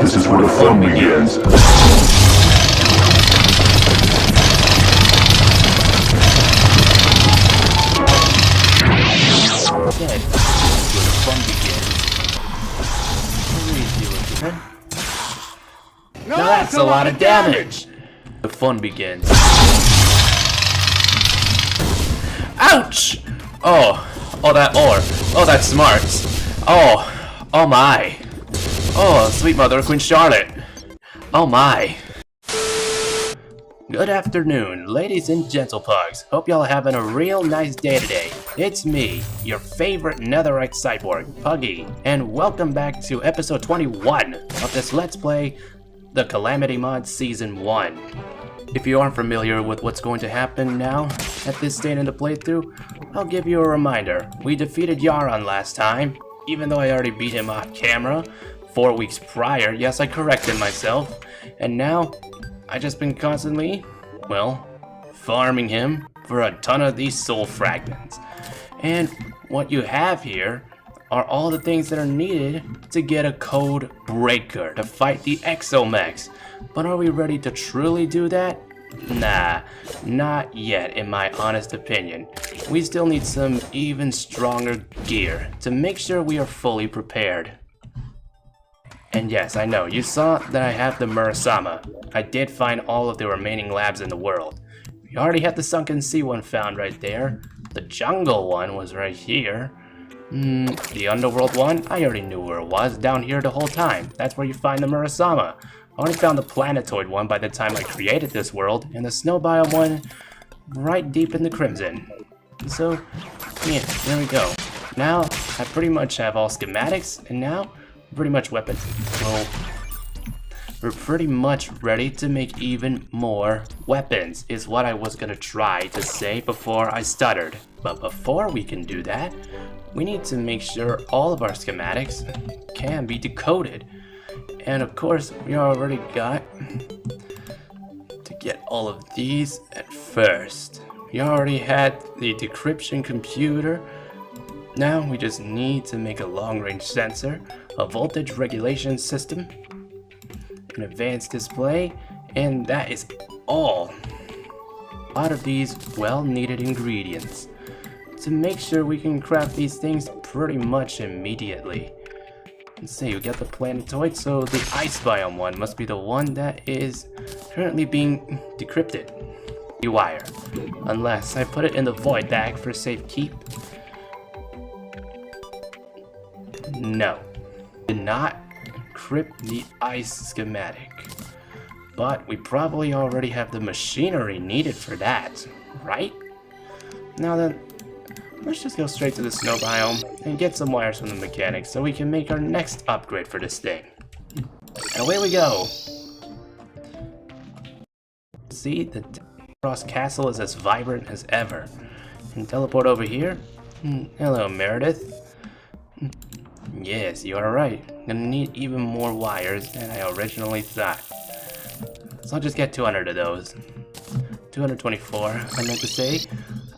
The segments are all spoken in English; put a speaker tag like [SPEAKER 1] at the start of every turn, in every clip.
[SPEAKER 1] This is where the fun begins.
[SPEAKER 2] Dead. Where the fun begins. Now that's a lot of damage. The fun begins. Ouch! Oh, that ore. Oh, that smarts. Oh my. Oh, sweet mother of Queen Charlotte. Oh my. Good afternoon, ladies and Gentlepugs. Hope y'all are having a real nice day today. It's me, your favorite netherite cyborg, Puggy, and welcome back to episode 21 of this Let's Play, the Calamity Mod Season 1. If you aren't familiar with what's going to happen now, at this stage in the playthrough, I'll give you a reminder. We defeated Yaron last time, even though I already beat him off camera 4 weeks prior. Yes, I corrected myself, and now I just been constantly, well, farming him for a ton of these soul fragments. And what you have here are all the things that are needed to get a code breaker to fight the Exomechs. But are we ready to truly do that? Nah, not yet in my honest opinion. We still need some even stronger gear to make sure we are fully prepared. And yes, I know, you saw that I have the Murasama. I did find all of the remaining labs in the world. We already had the Sunken Sea one found right there. The Jungle one was right here. The Underworld one, I already knew where it was, down here the whole time. That's where you find the Murasama. I already found the Planetoid one by the time I created this world, and the Snow Biome one right deep in the Crimson. So, yeah, there we go. Now, I pretty much have all schematics, and now, pretty much weapons. Well, we're pretty much ready to make even more weapons, is what I was gonna try to say before I stuttered. But before we can do that, we need to make sure all of our schematics can be decoded. And of course, we already got to get all of these at first. We already had the decryption computer. Now we just need to make a long-range sensor, a voltage regulation system, an advanced display, and that is all. A lot of these well-needed ingredients to make sure we can craft these things pretty much immediately. Let's see, we got the Planetoid, so the Ice Biome one must be the one that is currently being decrypted. Rewire. Unless I put it in the void bag for safekeep. No. Did not encrypt the ice schematic. But we probably already have the machinery needed for that, right? Now then, let's just go straight to the snow biome and get some wires from the mechanics so we can make our next upgrade for this thing. And away we go! See, the Cross Castle is as vibrant as ever. And teleport over here. Hello, Meredith. Yes, you are right. I'm gonna need even more wires than I originally thought. So I'll just get 200 of those. 224, I meant to say.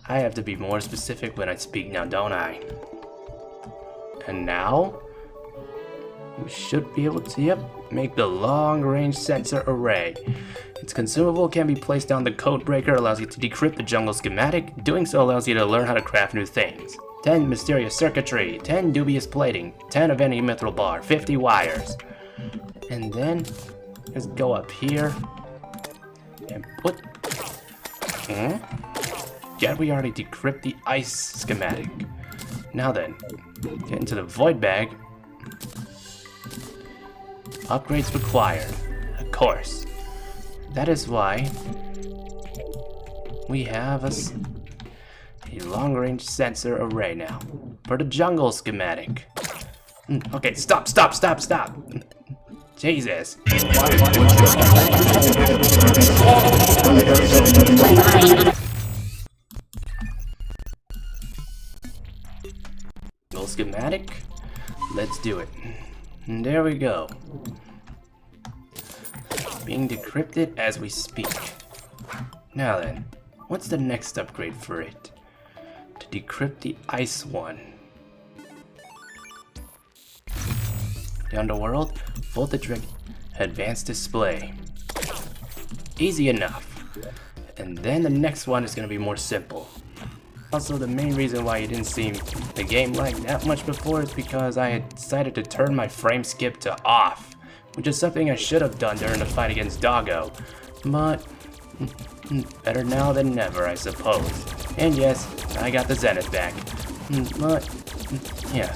[SPEAKER 2] I have to be more specific when I speak now, don't I? And now, we should be able to, make the long-range sensor array. Its consumable can be placed down the code breaker, allows you to decrypt the jungle schematic. Doing so allows you to learn how to craft new things. 10 mysterious circuitry, 10 dubious plating, 10 of any mithril bar, 50 wires. And then, let's go up here and put... Yeah, we already decrypt the ice schematic. Now then, get into the void bag. Upgrades required, of course. That is why we have a long-range sensor array now for the jungle schematic. Okay, stop! Jesus. Schematic, let's do it. And there we go. Being decrypted as we speak. Now then, what's the next upgrade for it? To decrypt the ice one. The Underworld, voltage advanced display. Easy enough. And then the next one is going to be more simple. Also, the main reason why you didn't see the game lag that much before is because I had decided to turn my frame skip to off, which is something I should have done during the fight against Doggo. But better now than never, I suppose. And yes, I got the Zenith back. But yeah,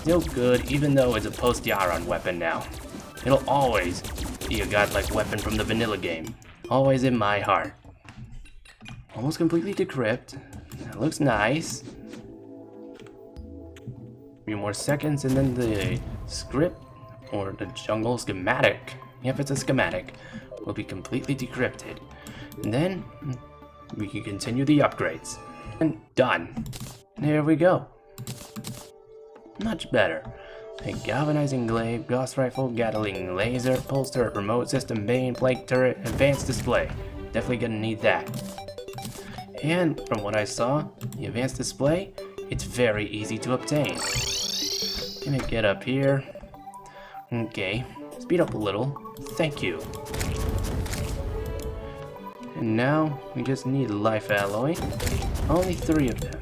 [SPEAKER 2] still good, even though it's a post-Yaron weapon now. It'll always be a godlike weapon from the vanilla game. Always in my heart. Almost completely decrypt. That looks nice. 3 more seconds and then the script or the jungle schematic. Yep, it's a schematic. Will be completely decrypted. And then we can continue the upgrades. And done. There we go. Much better. A galvanizing glaive, gauss rifle, Gatling laser, pulse turret, remote system, main, plague turret, advanced display. Definitely gonna need that. And from what I saw, the advanced display, it's very easy to obtain. Gonna get up here. Okay, speed up a little. Thank you. And now we just need life alloy. Only 3 of them.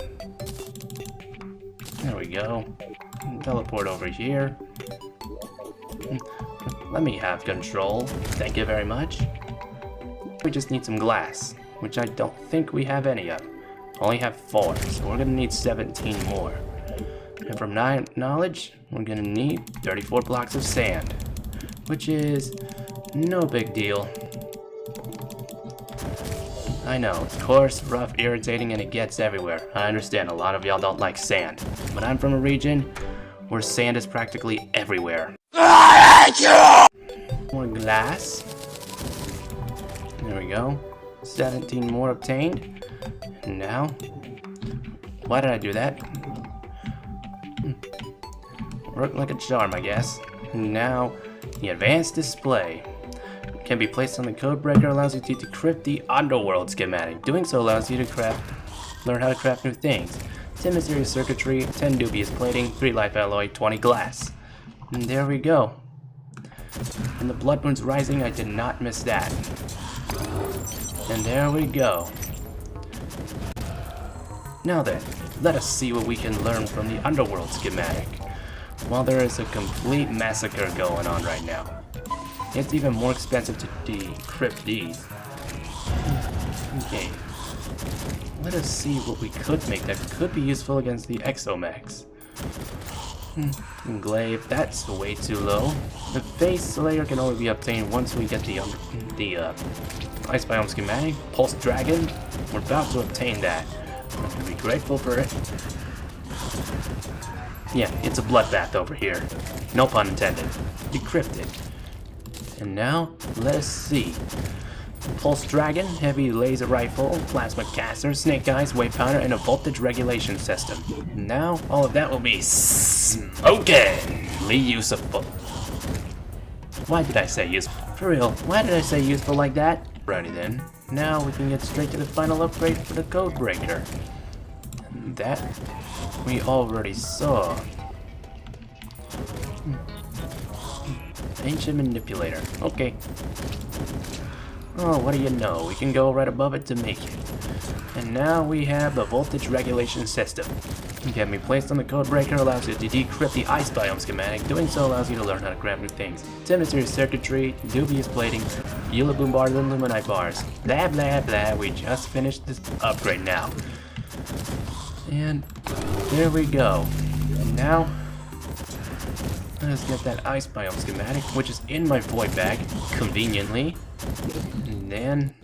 [SPEAKER 2] There we go. Teleport over here. Let me have control. Thank you very much. We just need some glass, which I don't think we have any of. Only have 4, so we're gonna need 17 more. And from knowledge, we're gonna need 34 blocks of sand, which is no big deal. I know, it's coarse, rough, irritating, and it gets everywhere. I understand a lot of y'all don't like sand, but I'm from a region where sand is practically everywhere. I hate you! More glass. There we go. 17 more obtained. And now, why did I do that? Worked like a charm, I guess. And now, the advanced display can be placed on the code breaker, allows you to decrypt the Underworld schematic. Doing so allows you to learn how to craft new things. 10 mysterious circuitry, 10 dubious plating, 3 life alloy, 20 glass. And there we go. And the blood moon's rising, I did not miss that. And there we go. Now then, let us see what we can learn from the Underworld schematic. While there is a complete massacre going on right now, it's even more expensive to decrypt these. Okay. Let us see what we could make that could be useful against the Exomechs. Glaive, that's way too low. The Phaseslayer can only be obtained once we get the Ice Biome schematic. Pulse Dragon, we're about to obtain that. I'm gonna be grateful for it. Yeah, it's a bloodbath over here. No pun intended. Decrypted. And now, let us see. Pulse Dragon, heavy laser rifle, plasma caster, snake eyes, wave powder, and a voltage regulation system. Now, all of that will be smokingly useful. Why did I say useful? For real, why did I say useful like that? Righty then. Now we can get straight to the final upgrade for the code breaker. And that we already saw. Ancient manipulator. Okay. Oh, what do you know? We can go right above it to make it. And now we have the voltage regulation system. It can be placed on the code breaker, allows you to decrypt the ice biome schematic. Doing so allows you to learn how to craft new things. 10 mysterious circuitry, dubious plating, Eulaboom bars, and Luminite bars. Blah blah blah, we just finished this upgrade now. And there we go. And now, let us get that ice biome schematic, which is in my void bag, conveniently. And then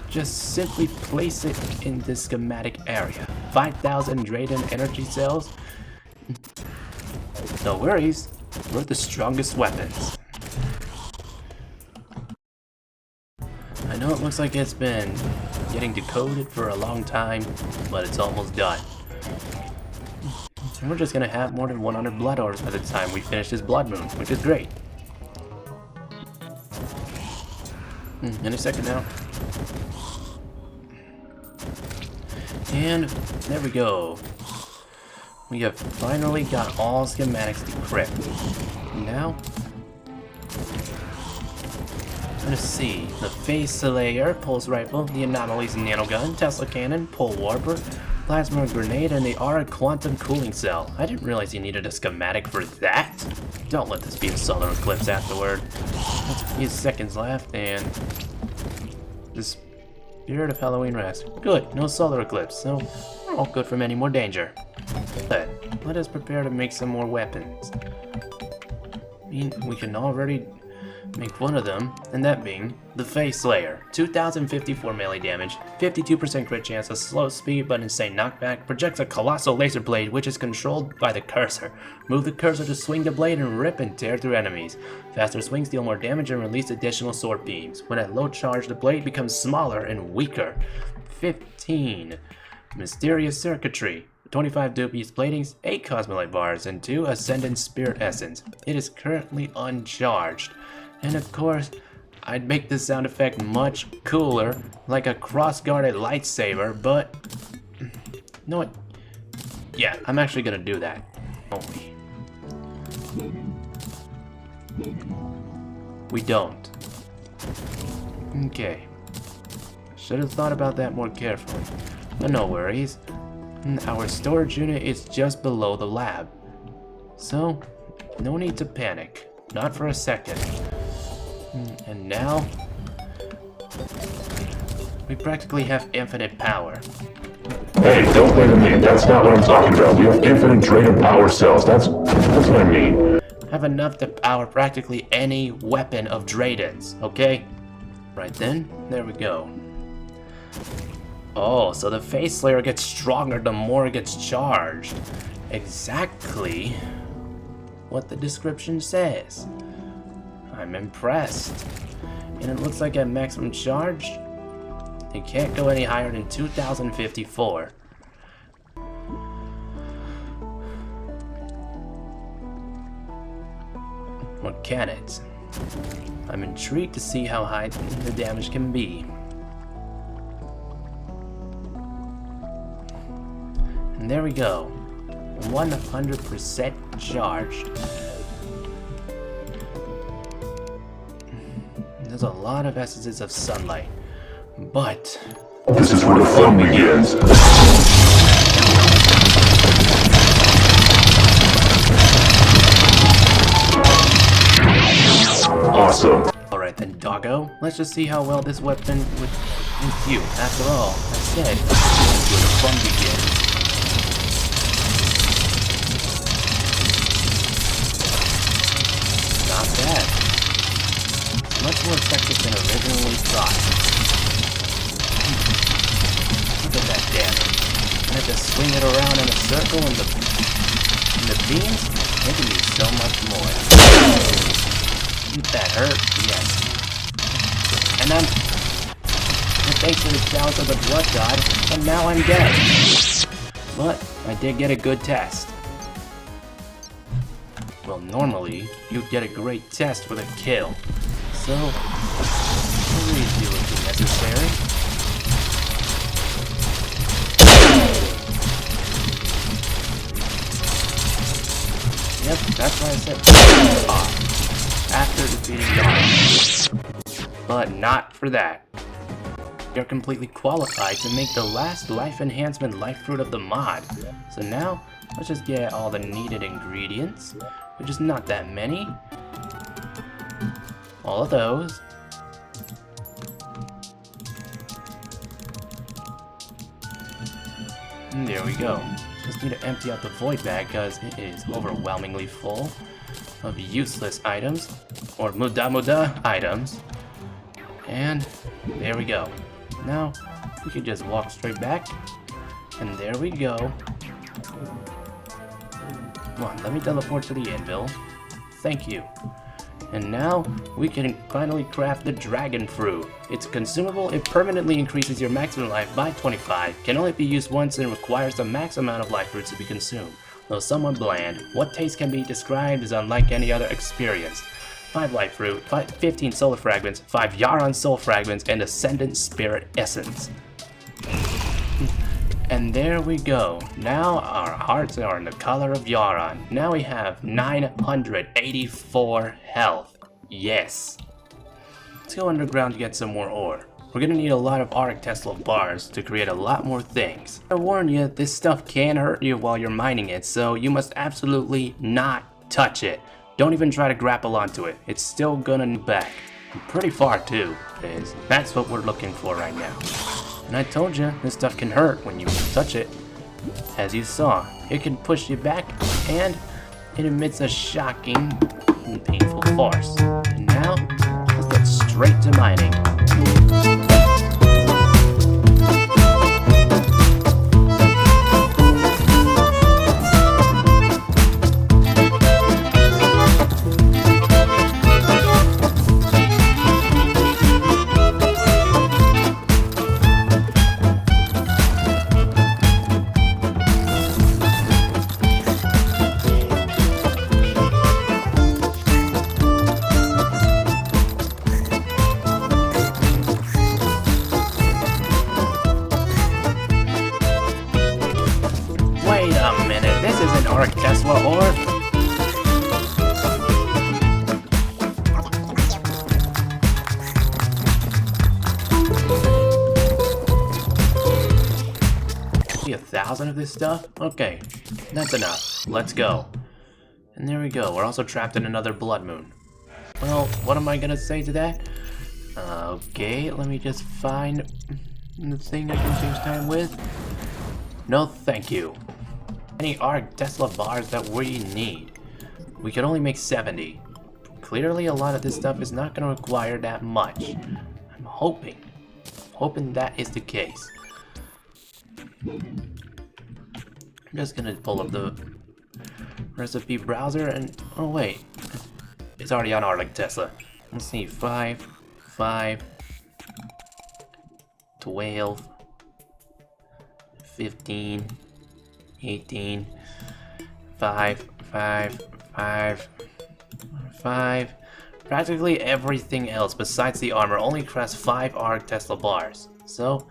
[SPEAKER 2] just simply place it in the schematic area. 5,000 Drayden energy cells. No worries, we're the strongest weapons. I know it looks like it's been getting decoded for a long time, but it's almost done. So we're just gonna have more than 100 blood orbs by the time we finish this blood moon, which is great. Any second now. And there we go. We have finally got all schematics decrypted. Now, Let's see. The Phaseslayer, Pulse Rifle, the Anomalies Nanogun, Tesla Cannon, Pole Warper, Plasma Grenade, and the Auric Quantum Cooling Cell. I didn't realize you needed a schematic for that. Don't let this be a solar eclipse afterward. That's a few seconds left, and the Spirit of Halloween Rest. Good, no solar eclipse, so we're all good from any more danger. But let us prepare to make some more weapons. I mean, we can already make one of them, and that being the Phaseslayer. 2054 melee damage, 52% crit chance, a slow speed but insane knockback, projects a colossal laser blade which is controlled by the cursor. Move the cursor to swing the blade and rip and tear through enemies. Faster swings deal more damage and release additional sword beams. When at low charge, the blade becomes smaller and weaker. 15. Mysterious Circuitry. 25 dubious platings, 8 Cosmolite bars, and 2 Ascendant Spirit Essence. It is currently uncharged. And of course, I'd make this sound effect much cooler, like a cross-guarded lightsaber, but no, yeah, I'm actually gonna do that. Only we don't. Okay, should have thought about that more carefully, but no worries. Our storage unit is just below the lab, so no need to panic, not for a second. And now, we practically have infinite power.
[SPEAKER 1] Hey, don't blame me. That's not what I'm talking about. We have infinite drain of power cells. That's what I mean.
[SPEAKER 2] Have enough to power practically any weapon of Drayden's, okay? Right then, there we go. Oh, so the Phaseslayer gets stronger the more it gets charged. Exactly what the description says. I'm impressed. And it looks like at maximum charge, it can't go any higher than 2054. Or can it? I'm intrigued to see how high the damage can be. And there we go. 100% charged. There's a lot of essences of sunlight, but
[SPEAKER 1] this is where the fun begins. Awesome.
[SPEAKER 2] Alright then, doggo. Let's just see how well this weapon would infuse. After all, I said this is where the fun begins. Not bad. Much more effective than originally thought. Look at that damage. I have to swing it around in a circle and the beams, they can do so much more. That hurt, yes. And thanks to the challenge of the blood god, and now I'm dead. But I did get a good test. Well, normally, you'd get a great test with a kill. So, I'll redo it if necessary. Yep, that's why I said off after defeating Yara. But not for that. You're completely qualified to make the last life enhancement life fruit of the mod. So now, let's just get all the needed ingredients, which is not that many. All of those. And there we go. Just need to empty out the void bag because it is overwhelmingly full of useless items, or muda items. And there we go. Now, we can just walk straight back, and there we go. Come on, let me teleport to the anvil. Thank you. And now, we can finally craft the dragon fruit. It's consumable, it permanently increases your maximum life by 25, can only be used once and requires the max amount of life fruits to be consumed. Though somewhat bland, what taste can be described is unlike any other experience. 5 life fruit, 15 solar fragments, 5 Yaron soul fragments, and Ascendant Spirit Essence. And there we go. Now our hearts are in the color of Yaron. Now we have 984 health. Yes. Let's go underground to get some more ore. We're gonna need a lot of Auric Tesla bars to create a lot more things. I warn you, this stuff can hurt you while you're mining it, so you must absolutely not touch it. Don't even try to grapple onto it. It's still gonna back. Pretty far too, is. That's what we're looking for right now. And I told you, this stuff can hurt when you touch it. As you saw, it can push you back, and it emits a shocking and painful force. And now, let's get straight to mining. Wait a minute, this isn't Auric Tesla ore. See 1,000 of this stuff? Okay, that's enough. Let's go. And there we go, we're also trapped in another blood moon. Well, what am I gonna say to that? Okay, let me just find the thing I can change time with. No, thank you. Any Auric Tesla bars that we need. We can only make 70. Clearly a lot of this stuff is not going to require that much. I'm hoping that is the case. I'm just going to pull up the recipe browser and, oh wait, it's already on Auric Tesla. Let's see, 5, 5, 12, 15, 18, 5, 5, 5, 5. Practically everything else besides the armor only costs 5 Auric Tesla bars. So,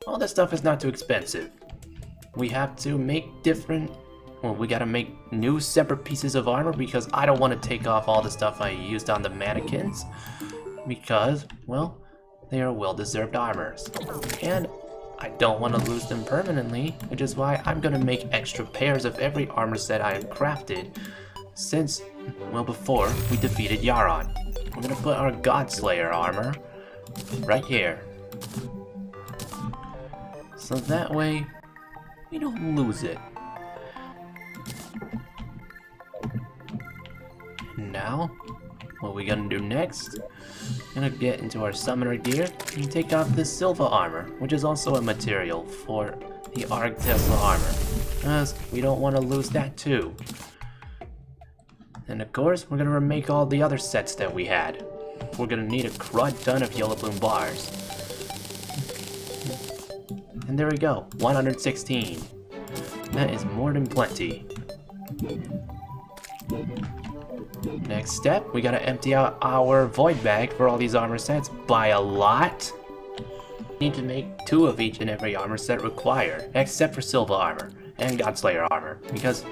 [SPEAKER 2] all this stuff is not too expensive. We have to make different... Well, we gotta make new separate pieces of armor because I don't want to take off all the stuff I used on the mannequins. Because, well, they are well-deserved armors. And I don't want to lose them permanently, which is why I'm going to make extra pairs of every armor set I have crafted since, well, before we defeated Yaron. We're going to put our Godslayer armor right here. So that way, we don't lose it. Now, what we gonna do next? Gonna get into our summoner gear and take off the silver armor, which is also a material for the Auric Tesla armor, as we don't want to lose that too. And of course, we're gonna remake all the other sets that we had. We're gonna need a crud ton of yellow bloom bars. And there we go, 116. That is more than plenty. Next step, we gotta empty out our void bag for all these armor sets by a lot. We need to make 2 of each and every armor set required, except for silver armor and Godslayer armor, because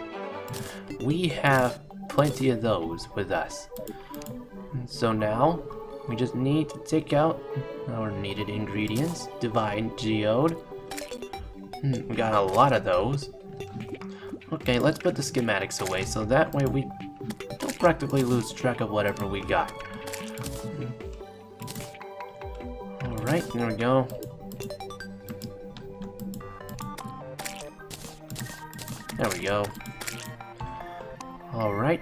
[SPEAKER 2] we have plenty of those with us. So now, we just need to take out our needed ingredients. Divine Geode. We got a lot of those. Okay, let's put the schematics away so that way we don't practically lose track of whatever we got. Alright, there we go. There we go. Alright.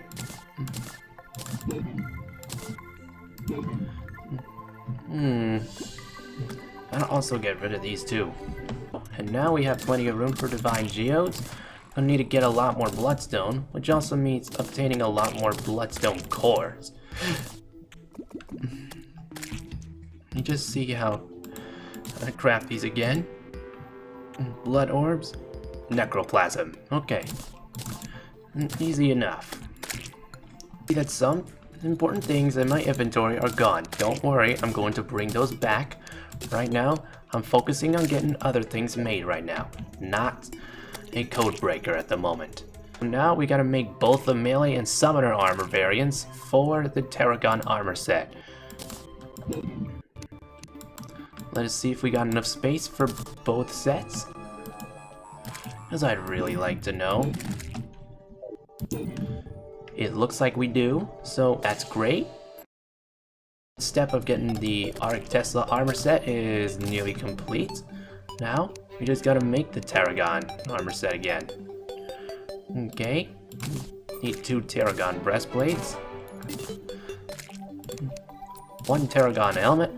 [SPEAKER 2] I'll also get rid of these too. And now we have plenty of room for Divine Geodes. I'll need to get a lot more bloodstone, which also means obtaining a lot more bloodstone cores. You just see how I craft these again. Blood orbs, necroplasm. Okay, easy enough. See that some important things in my inventory are gone. Don't worry, I'm going to bring those back. Right now, I'm focusing on getting other things made right now, not a code breaker at the moment. Now we gotta make both the melee and summoner armor variants for the Terragon armor set. Let us see if we got enough space for both sets. Because I'd really like to know. It looks like we do, so that's great. Step of getting the Auric Tesla armor set is nearly complete. Now, we just gotta make the Tarragon armor set again. Okay. Need 2 Tarragon breastplates. 1 Tarragon helmet.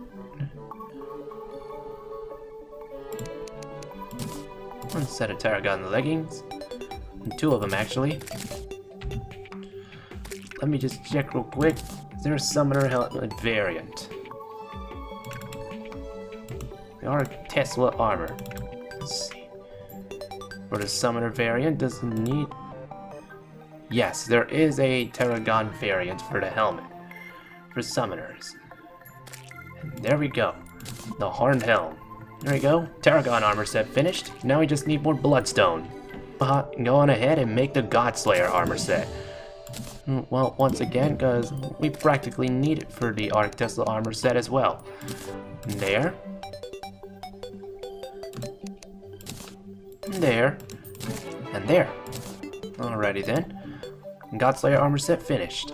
[SPEAKER 2] 1 set of Tarragon leggings. And 2 of them, actually. Let me just check real quick. Is there a Summoner helmet variant? The Auric Tesla armor. Let's see. For the Summoner variant, does it need... Yes, there is a Tarragon variant for the helmet. For Summoners. And there we go. The Horned Helm. There we go. Tarragon armor set finished. Now we just need more Bloodstone. Go on ahead and make the Godslayer armor set. Well, once again, because we practically need it for the Auric Tesla armor set as well. There. There. And there. Alrighty then. Godslayer armor set finished.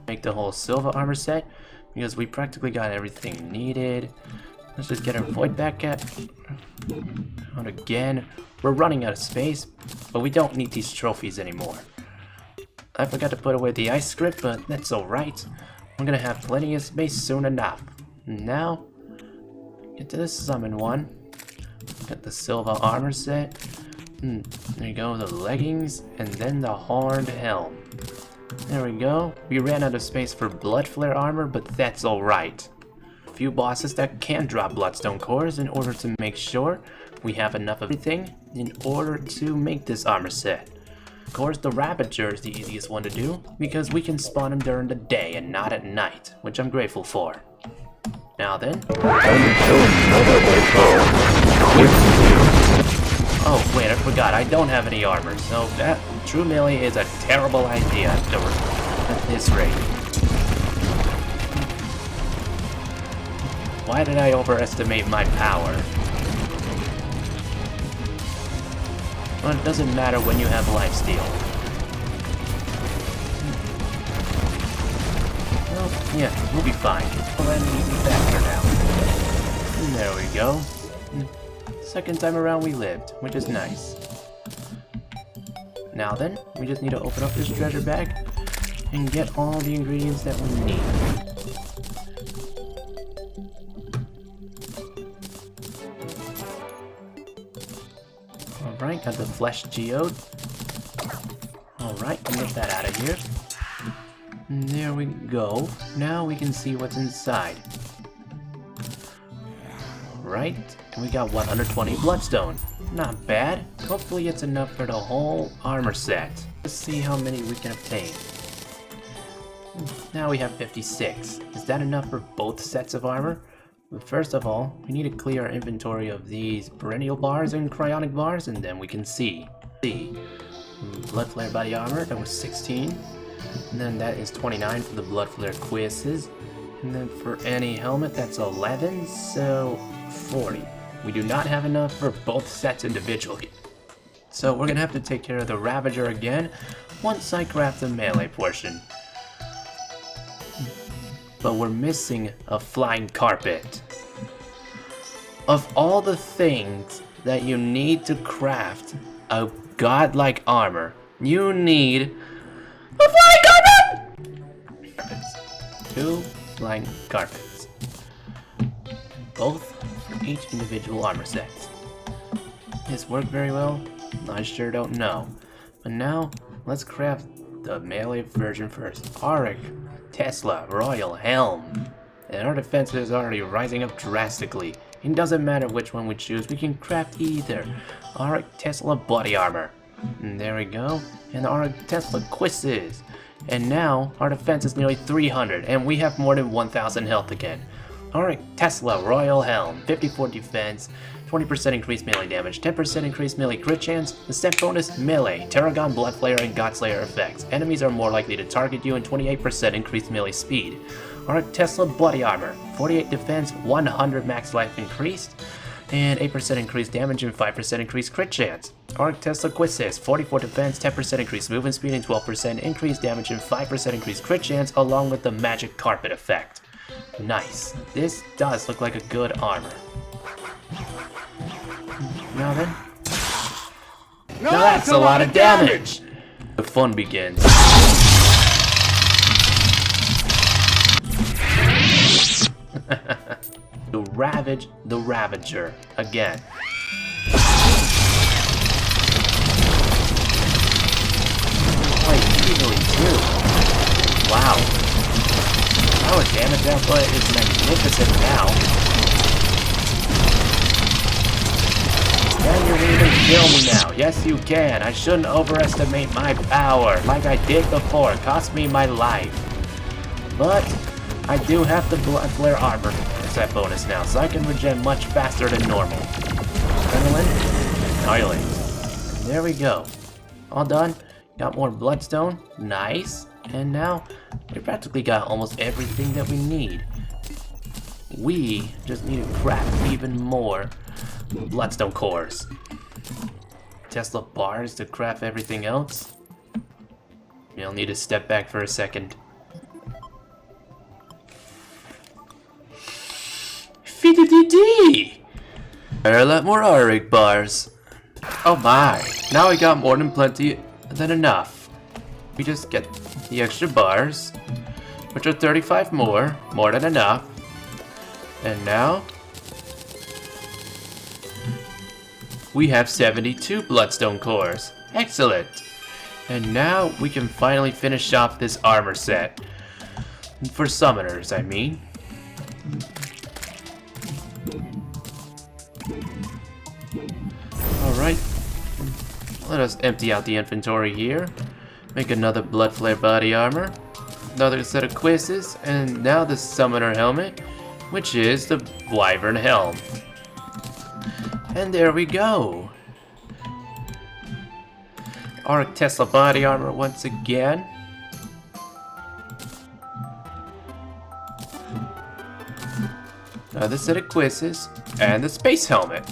[SPEAKER 2] Make the whole Silva armor set, because we practically got everything needed. Let's just get our Void back at. Out again. We're running out of space, but we don't need these trophies anymore. I forgot to put away the ice script, but that's alright. We're gonna have plenty of space soon enough. Now, get to the summon one. Got the Silva armor set. There you go, the leggings, and then the Horned Helm. There we go. We ran out of space for Blood Flare armor, but that's alright. A few bosses that can drop Bloodstone cores in order to make sure we have enough of everything in order to make this armor set. Of course, the Ravager is the easiest one to do, because we can spawn him during the day and not at night, which I'm grateful for. Now then... Oh, wait, I forgot, I don't have any armor, so that true melee is a terrible idea at this rate. Why did I overestimate my power? Well, it doesn't matter when you have lifesteal. Well, yeah, we'll be fine. We'll end an easy factor now. And there we go. Second time around we lived, which is nice. Now then, we just need to open up this treasure bag and get all the ingredients that we need. Alright, got the Flesh Geode. Alright, get that out of here. And there we go. Now we can see what's inside. Alright, and we got 120 Bloodstone. Not bad. Hopefully it's enough for the whole armor set. Let's see how many we can obtain. Now we have 56. Is that enough for both sets of armor? But first of all, we need to clear our inventory of these perennial bars and cryonic bars, and then we can see. Blood Flare body armor, that was 16. And then that is 29 for the Blood Flare quizzes. And then for any helmet, that's 11, so 40. We do not have enough for both sets individually. So we're gonna have to take care of the Ravager again once I craft the melee portion. But we're missing a flying carpet. Of all the things that you need to craft a godlike armor, you need a flying carpet! 2 flying carpets. Both for each individual armor set. This worked very well? I sure don't know. But now, let's craft the melee version first. Auric Tesla Royal Helm. And our defense is already rising up drastically. It doesn't matter which one we choose, we can craft either. Auric Tesla body armor. And there we go. And Auric Tesla quizzes. And now our defense is nearly 300 and we have more than 1000 health again. Auric Tesla Royal Helm, 54 defense, 20% increased melee damage, 10% increased melee crit chance, the step bonus melee, Tarragon, Bloodflayer, and Godslayer effects. Enemies are more likely to target you and 28% increased melee speed. Auric Tesla Bloody Armor, 48 defense, 100 max life increased, and 8% increased damage and 5% increased crit chance. Auric Tesla Quizzes, 44 defense, 10% increased movement speed and 12% increased damage and 5% increased crit chance along with the magic carpet effect. Nice. This does look like a good armor. Now then. Now that's a lot of damage! The fun begins. To ravage the Ravager again. Quite easily too. Wow. Our damage output is magnificent now. Can you even kill me now? Yes you can. I shouldn't overestimate my power like I did before. It cost me my life. But I do have the Blood Flare armor as that bonus now, so I can regen much faster than normal. Adrenaline, annihilate. There we go. All done. Got more bloodstone. Nice. And now we practically got almost everything that we need. We just need to craft even more bloodstone cores. Tesla bars to craft everything else. You'll need to step back for a second. Fee-dee-dee-dee! A lot more Auric bars. Oh my, now we got more than plenty than enough. We just get the extra bars, which are 35 more than enough. And now we have 72 bloodstone cores. Excellent. And now we can finally finish off this armor set. For summoners, I mean. Alright. Let us empty out the inventory here. Make another Blood Flare body armor. Another set of quizzes. And now the summoner helmet, which is the Wyvern helm. And there we go. Auric Tesla body armor once again. Another set of quizzes and the space helmet.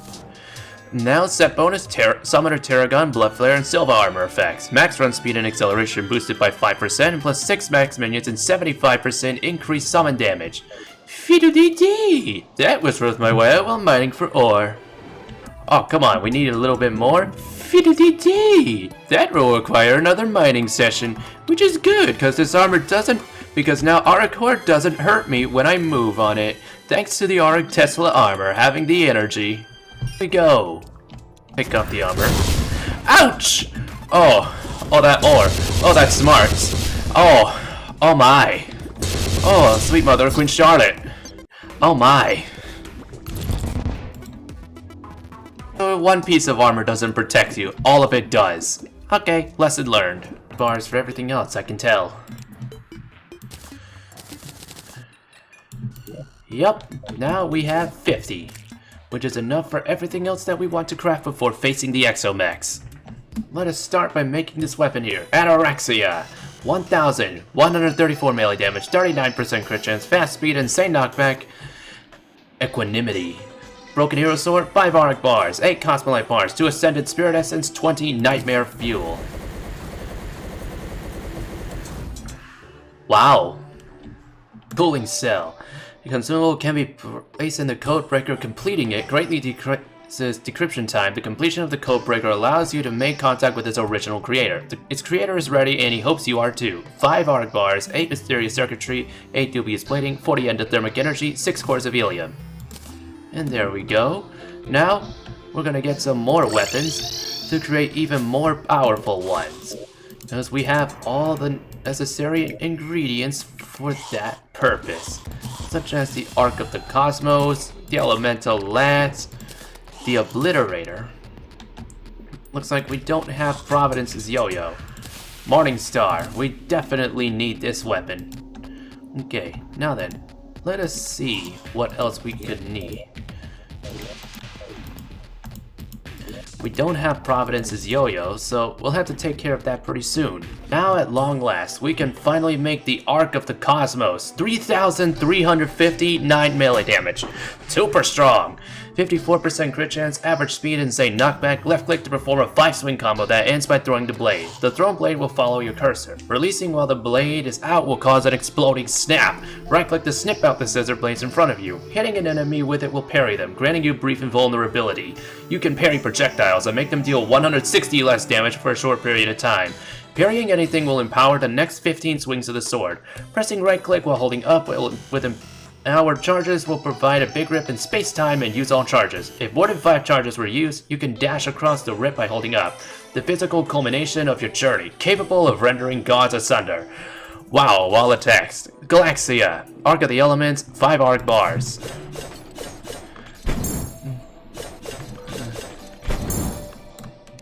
[SPEAKER 2] Now set bonus Summoner Tarragon, Blood Flare, and Silva armor effects. Max run speed and acceleration boosted by 5% and plus 6 max minions and 75% increased summon damage. Fee-doo-dee-dee! That was worth my while while mining for ore. Oh, come on, we need a little bit more. Fee-doo-dee-dee! That will require another mining session, which is good, because this armor doesn't... Because now Auric Core doesn't hurt me when I move on it, thanks to the Auric Tesla armor having the energy. Here we go. Pick up the armor. Ouch! Oh that ore. Oh, that smarts. Oh my. Oh, sweet mother of Queen Charlotte. Oh my. One piece of armor doesn't protect you, all of it does. Okay, lesson learned. Bars for everything else, I can tell. Yup, now we have 50, which is enough for everything else that we want to craft before facing the Exomechs. Let us start by making this weapon here, Anorexia. 1,134 melee damage, 39% crit chance, fast speed, insane knockback, equanimity. Broken Hero Sword, 5 Auric bars, 8 Cosmolite bars, 2 Ascended Spirit Essence, 20 Nightmare Fuel. Wow. Cooling Cell. The consumable can be placed in the codebreaker. Completing it greatly decreases decryption time. The completion of the codebreaker allows you to make contact with its original creator. Its creator is ready and he hopes you are too. 5 Auric bars, 8 Mysterious Circuitry, 8 Dubious Plating, 40 Endothermic Energy, 6 Cores of Helium. And there we go. Now, we're gonna get some more weapons to create even more powerful ones. Because we have all the necessary ingredients for that purpose. Such as the Arc of the Cosmos, the Elemental Lance, the Obliterator. Looks like we don't have Providence's Yo-Yo. Morning Star, we definitely need this weapon. Okay, now then, let us see what else we could need. We don't have Providence's yo-yo, so we'll have to take care of that pretty soon. Now at long last, we can finally make the Arc of the Cosmos. 3,359 melee damage. Super strong. 54% crit chance, average speed, insane knockback, left click to perform a 5-swing combo that ends by throwing the blade. The thrown blade will follow your cursor. Releasing while the blade is out will cause an exploding snap. Right click to snip out the scissor blades in front of you. Hitting an enemy with it will parry them, granting you brief invulnerability. You can parry projectiles and make them deal 160 less damage for a short period of time. Parrying anything will empower the next 15 swings of the sword. Pressing right click while holding up with our charges will provide a big rip in space-time and use all charges. If more than 5 charges were used, you can dash across the rip by holding up. The physical culmination of your journey, capable of rendering gods asunder. Wow, wall of text. Galaxia. Arc of the Elements, 5 arc bars.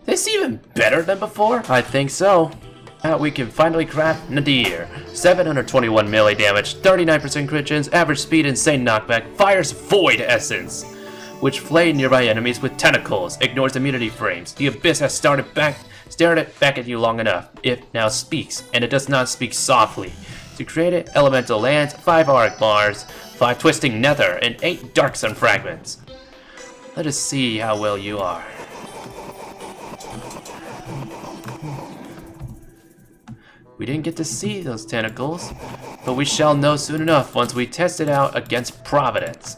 [SPEAKER 2] This even better than before? I think so. Now we can finally craft Nadir. 721 melee damage, 39% crit chance, average speed, insane knockback, fires Void Essence, which flay nearby enemies with tentacles, ignores immunity frames. The Abyss has stared it back at you long enough. It now speaks, and it does not speak softly. To create it, Elemental Lands, 5 Auric Bars, 5 Twisting Nether, and 8 Dark Sun Fragments. Let us see how well you are. We didn't get to see those tentacles, but we shall know soon enough once we test it out against Providence.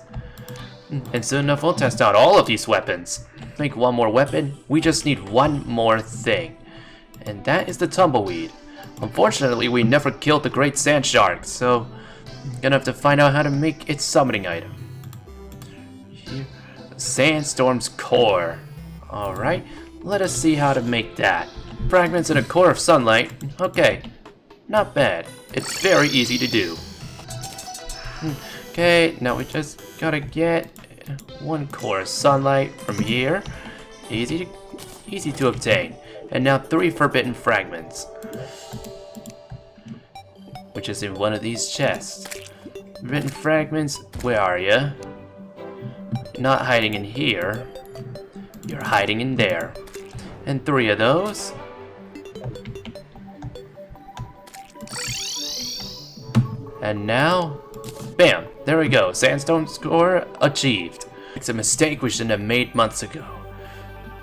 [SPEAKER 2] And soon enough we'll test out all of these weapons. Make one more weapon, we just need one more thing. And that is the Tumbleweed. Unfortunately, we never killed the Great Sand Shark, so I'm gonna have to find out how to make its summoning item. Here. Sandstorm's Core. Alright, let us see how to make that. Fragments and a core of sunlight. Okay, not bad. It's very easy to do. Okay, now we just gotta get 1 core of sunlight from here. Easy to obtain. And now 3 forbidden fragments, which is in one of these chests. Forbidden fragments, where are ya? Not hiding in here. You're hiding in there. And 3 of those. And now, bam, there we go. Sandstone score achieved. It's a mistake we shouldn't have made months ago.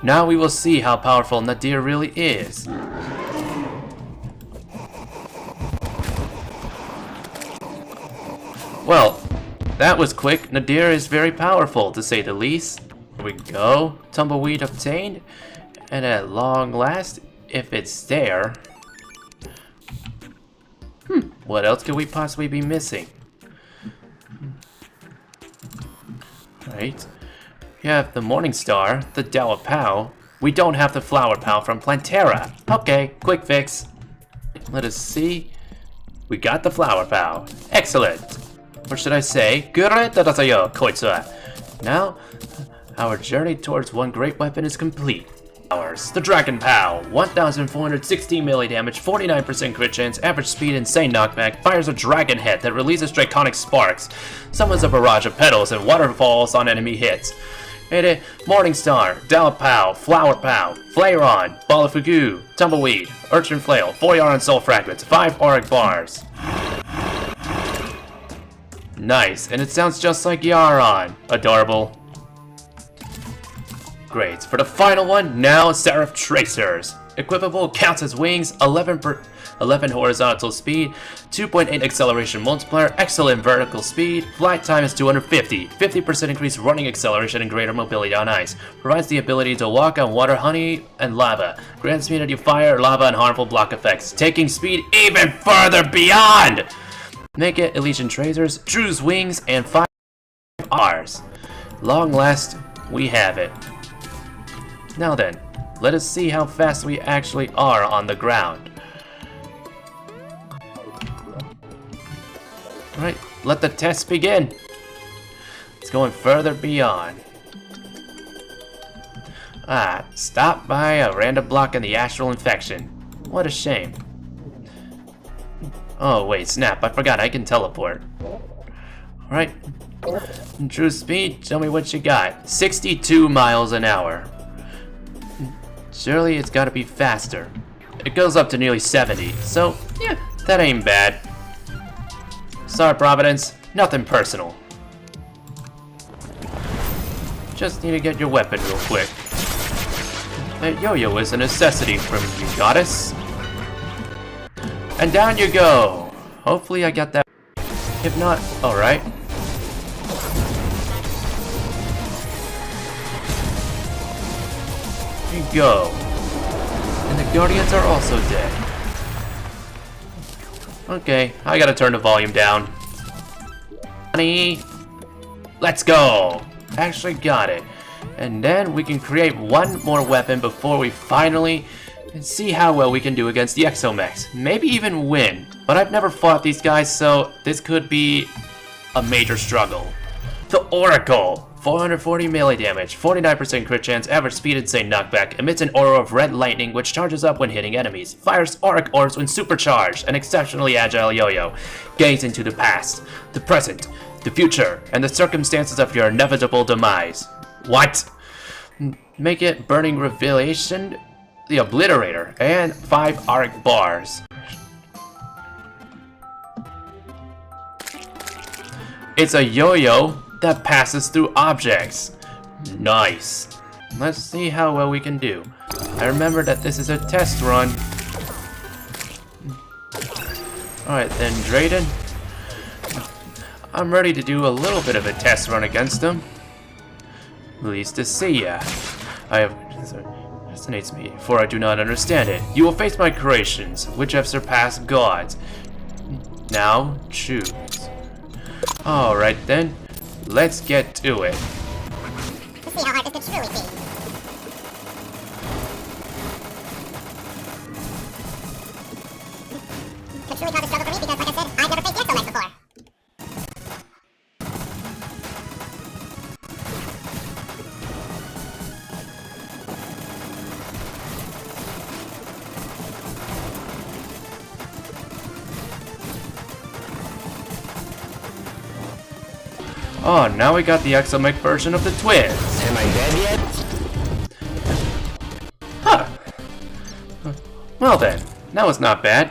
[SPEAKER 2] Now we will see how powerful Nadir really is. Well, that was quick. Nadir is very powerful, to say the least. Here we go. Tumbleweed obtained. And at long last, if it's there... what else could we possibly be missing? Right. We have the Morning Star, the Dow of Pow. We don't have the Flower Pow from Plantera. Okay, quick fix. Let us see. We got the Flower Pow. Excellent. Or should I say, now, our journey towards one great weapon is complete. The Dragon Pow, 1,460 melee damage, 49% crit chance, average speed, insane knockback, fires a dragon head that releases draconic sparks, summons a barrage of petals and waterfalls on enemy hits. Hit it, Morning Star, Dow Pow, Flower Pow, Flairon, Ball of Fugu, Tumbleweed, Urchin Flail, 4 Yarn Soul Fragments, 5 Auric Bars. Nice, and it sounds just like Yaron. Adorable. Great. For the final one, now Seraph Tracers. Equipable, counts as wings, 11 horizontal speed, 2.8 acceleration multiplier, excellent vertical speed, flight time is 250, 50% increased running acceleration and greater mobility on ice. Provides the ability to walk on water, honey, and lava. Grants immunity to fire, lava, and harmful block effects, taking speed even further beyond! Make it Elysian Tracers, choose wings, and 5 R's. Long last, we have it. Now then, let us see how fast we actually are on the ground. Alright, let the test begin. It's going further beyond. Stopped by a random block in the astral infection. What a shame. Oh wait, snap, I forgot I can teleport. Alright. True speed, tell me what you got. 62 miles an hour. Surely it's gotta be faster. It goes up to nearly 70, so yeah, that ain't bad. Sorry, Providence, nothing personal. Just need to get your weapon real quick. That yo-yo is a necessity from you, goddess. And down you go. Hopefully I got that. If not, alright. There you go. And the Guardians are also dead. Okay, I gotta turn the volume down. Honey, let's go. Actually got it. And then we can create one more weapon before we finally see how well we can do against the Exomechs. Maybe even win. But I've never fought these guys, so this could be a major struggle. The Oracle. 440 melee damage, 49% crit chance, average speed, insane knockback, emits an aura of red lightning which charges up when hitting enemies, fires auric orbs when supercharged, an exceptionally agile yo-yo, gaze into the past, the present, the future, and the circumstances of your inevitable demise. What? Make it Burning Revelation, the Obliterator, and 5 auric bars. It's a yo-yo that passes through objects. Nice. Let's see how well we can do. I remember that this is a test run. Alright then, Drayden. I'm ready to do a little bit of a test run against him. Pleased to see ya. Fascinates me, for I do not understand it. You will face my creations, which have surpassed gods. Now, choose. Alright then. Let's get to it.
[SPEAKER 3] Let's see how hard this could truly be. Could truly cause a struggle for me because, like I said, I've never faced Exomech before.
[SPEAKER 2] Oh, now we got the Exomech version of the twins.
[SPEAKER 4] Am I dead yet?
[SPEAKER 2] Huh. Well then, that was not bad.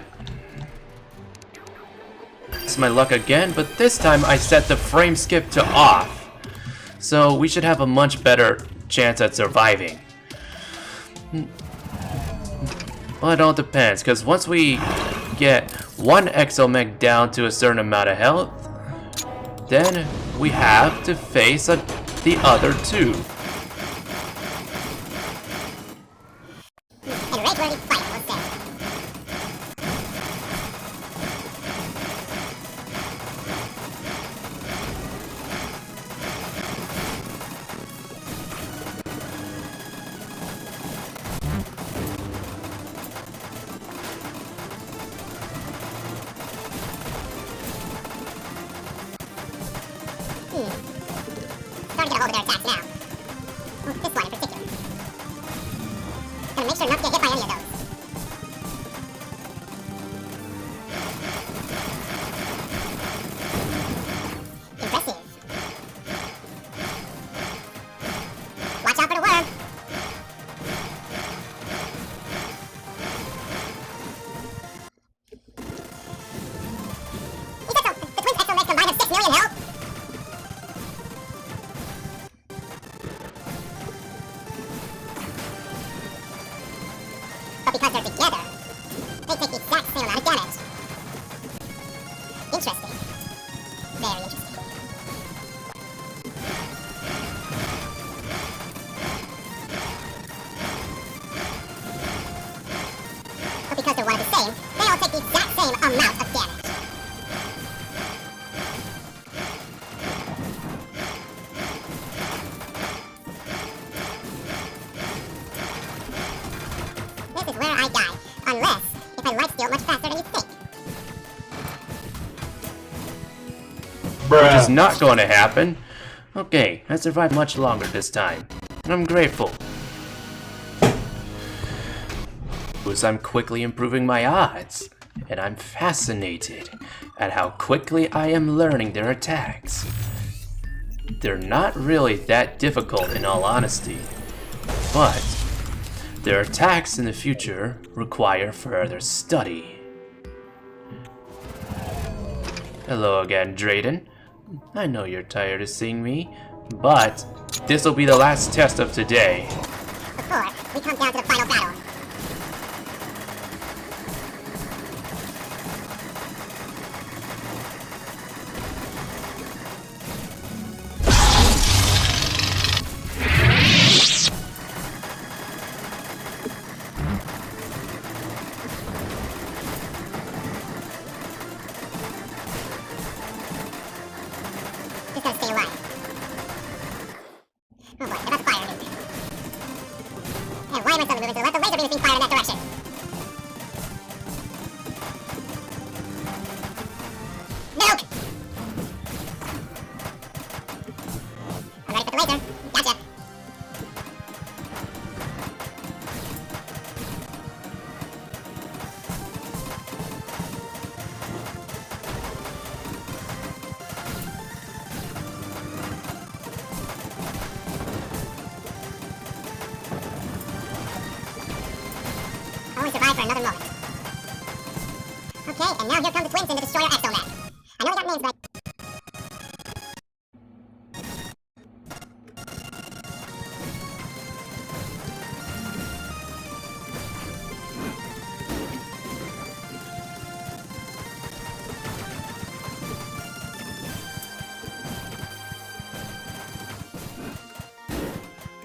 [SPEAKER 2] It's my luck again, but this time I set the frame skip to off. So we should have a much better chance at surviving. Well, it all depends, because once we get one Exomech down to a certain amount of health, then we have to face the other two.
[SPEAKER 3] And rage-worthy fight was set. Starting to get a hold of their attacks now. Oh, this one in particular. Gotta make sure not to get hit by any of those. Impressive. Watch out for the worm. The twins Exomech combined have 6 million health. But because they're together, they take the exact same amount of damage. Interesting. Very interesting. But because they're one and the same, they all take the exact same amount of damage. This is where I die. Unless, if I lifesteal much faster than you think.
[SPEAKER 2] Which is not going to happen. Okay, I survived much longer this time. And I'm grateful. Because I'm quickly improving my odds. and I'm fascinated at how quickly I am learning their attacks. They're not really that difficult in all honesty, but their attacks in the future require further study. Hello again, Drayden. I know you're tired of seeing me, but this'll be the last test of today.
[SPEAKER 3] Before we come down to the final battle. Just gotta stay alive. Oh boy, they're about to fire at me. And why am I suddenly moving to the left? The laser beam is being fired in that direction. Nuke! I'm ready for the laser. Gotcha. Only survive for another moment. Okay, and now here come the twins in the destroyer exomet. I know we got names, but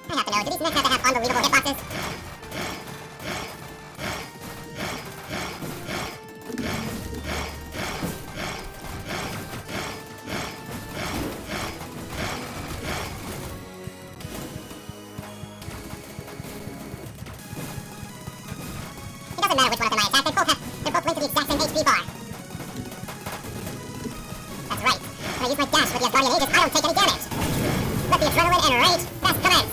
[SPEAKER 3] I have to know, do these mechs have to have unbelievable hitboxes? It doesn't matter which one of them I attack, they're both linked to the exact same HP bar. That's right. When I use my dash with the Asgardian Aegis, I don't take any damage. Let the adrenaline and rage fast commence.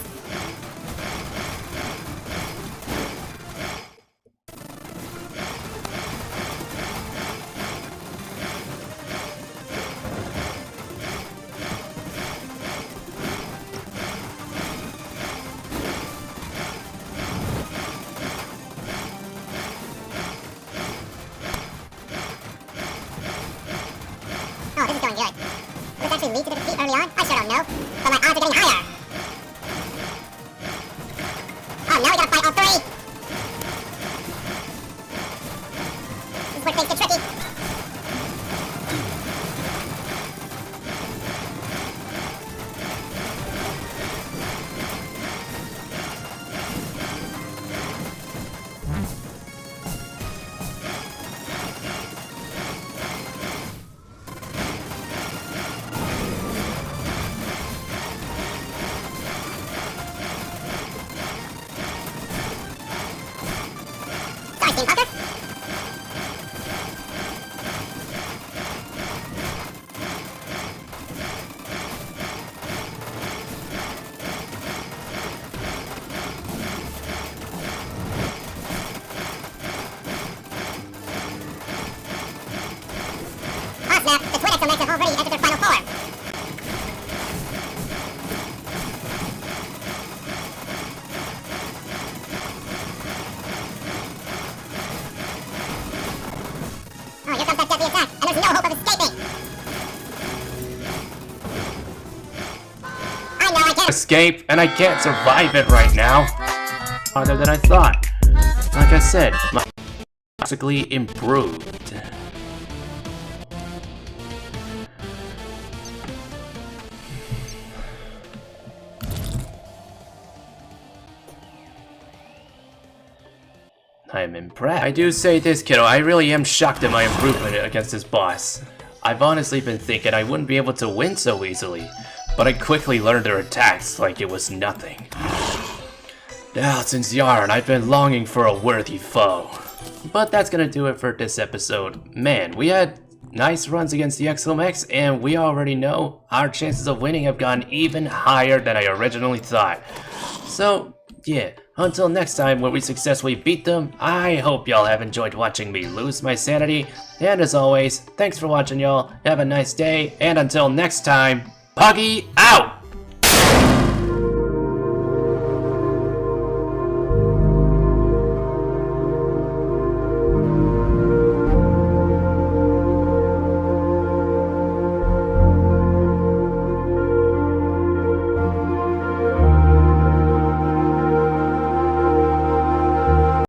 [SPEAKER 3] Oh, this is going good. Will this actually lead to the defeat early on? I sure don't know. But my odds are getting higher. Oh, now we gotta fight all three! This is where things get tricky. Sorry, Steam Parker. Oh snap, the twin exomax have already entered their final form. Oh, here comes that deadly attack, and there's no hope of escaping. I know I can't
[SPEAKER 2] Escape, and I can't survive it right now. Harder than I thought. Like I said, my drastically improved. I'm impressed. I do say this, kiddo, I really am shocked at my improvement against this boss. I've honestly been thinking I wouldn't be able to win so easily, but I quickly learned their attacks like it was nothing. Now, since Yarn, I've been longing for a worthy foe. But that's gonna do it for this episode. Man, we had nice runs against the Exomex, and we already know our chances of winning have gone even higher than I originally thought. So, yeah, Until next time when we successfully beat them, I hope y'all have enjoyed watching me lose my sanity. And as always, thanks for watching y'all, have a nice day, and until next time, Puggy out!